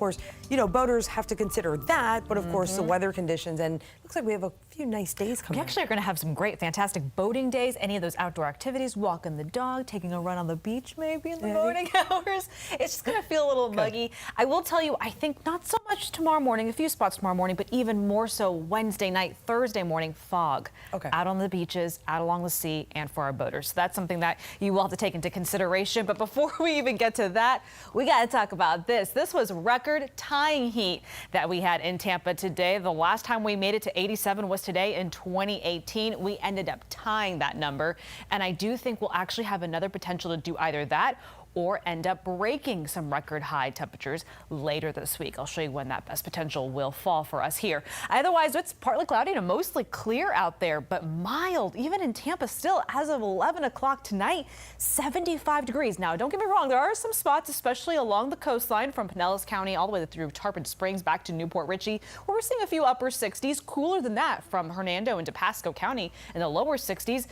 course, boaters have to consider that, but of course the weather conditions, and it looks like we have a few nice days coming. We actually are going to have some great, fantastic boating days. Any of those outdoor activities, walking the dog, taking a run on the beach maybe in the morning hours. It's just going to feel a little muggy. I will tell you, I think not so much tomorrow morning, a few spots tomorrow morning, but even more so Wednesday night, Thursday morning, fog. Out on the beaches, out along the sea, and for our boaters. So that's something that you will have to take into consideration. But before we even get to that, we got to talk about this. This was record-tying heat that we had in Tampa today. The last time we made it to 87 was today in 2018. We ended up tying that number, and I do think we'll actually have another potential to do either that or end up breaking some record high temperatures later this week. I'll show you when that best potential will fall for us here. Otherwise, it's partly cloudy to mostly clear out there, but mild even in Tampa still as of 11 o'clock tonight, 75 degrees. Now, don't get me wrong, there are some spots, especially along the coastline from Pinellas County all the way through Tarpon Springs back to Newport Richey, where we're seeing a few upper 60s, cooler than that from Hernando into Pasco County in the lower 60s.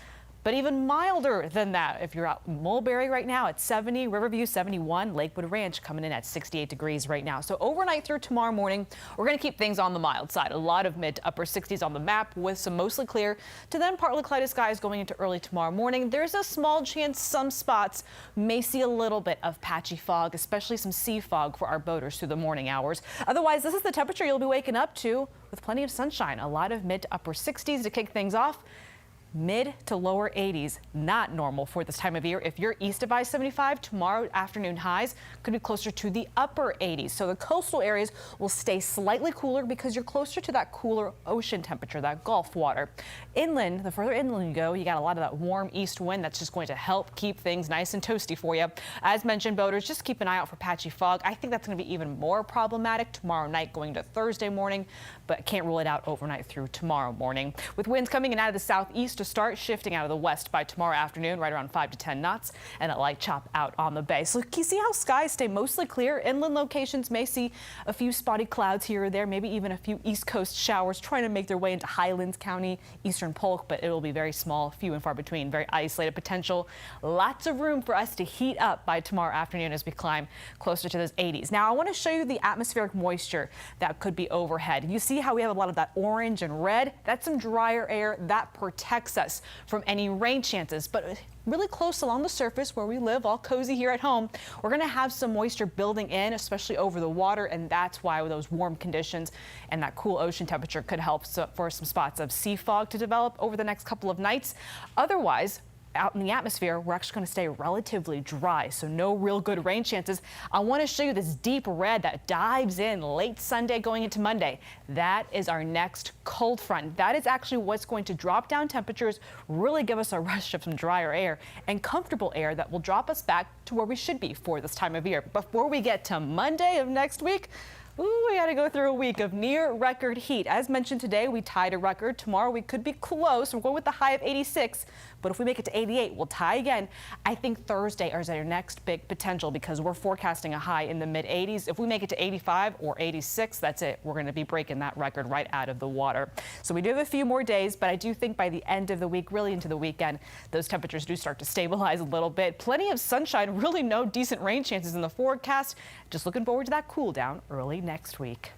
But even milder than that if you're out in Mulberry right now at 70, Riverview 71, Lakewood Ranch coming in at 68 degrees right now. So overnight through tomorrow morning, we're going to keep things on the mild side. A lot of mid to upper 60s on the map with some mostly clear to then partly cloudy skies going into early tomorrow morning. There's a small chance some spots may see a little bit of patchy fog, especially some sea fog for our boaters through the morning hours. Otherwise, this is the temperature you'll be waking up to with plenty of sunshine. A lot of mid to upper 60s to kick things off. Mid to lower 80s, not normal for this time of year. If you're east of I-75, tomorrow afternoon highs could be closer to the upper 80s. So the coastal areas will stay slightly cooler because you're closer to that cooler ocean temperature, that Gulf water. Inland, the further inland you go, you got a lot of that warm east wind that's just going to help keep things nice and toasty for you. As mentioned, boaters, just keep an eye out for patchy fog. I think that's going to be even more problematic tomorrow night going to Thursday morning, but can't rule it out overnight through tomorrow morning. With winds coming in out of the southeast to start shifting out of the west by tomorrow afternoon, right around 5 to 10 knots, and a light chop out on the bay. So you see how skies stay mostly clear. Inland locations may see a few spotty clouds here or there, maybe even a few east coast showers trying to make their way into Highlands County, eastern Polk, but it will be very small, few and far between, very isolated potential. Lots of room for us to heat up by tomorrow afternoon as we climb closer to those 80s. Now, I want to show you the atmospheric moisture that could be overhead. You see how we have a lot of that orange and red? That's some drier air that protects us from any rain chances, but really close along the surface where we live, all cozy here at home, we're going to have some moisture building in, especially over the water, and that's why those warm conditions and that cool ocean temperature could help for some spots of sea fog to develop over the next couple of nights. Otherwise, out in the atmosphere, we're actually going to stay relatively dry, so no real good rain chances. I want to show you this deep red that dives in late Sunday going into Monday. That is our next cold front. That is actually what's going to drop down temperatures, really give us a rush of some drier air and comfortable air that will drop us back to where we should be for this time of year. Before we get to Monday of next week, we got to go through a week of near record heat. As mentioned today, we tied a record. Tomorrow we could be close. We're going with the high of 86, but if we make it to 88, we'll tie again. I think Thursday is our next big potential because we're forecasting a high in the mid 80s. If we make it to 85 or 86, that's it. We're going to be breaking that record right out of the water. So we do have a few more days, but I do think by the end of the week, really into the weekend, those temperatures do start to stabilize a little bit. Plenty of sunshine, really no decent rain chances in the forecast. Just looking forward to that cool down early next week.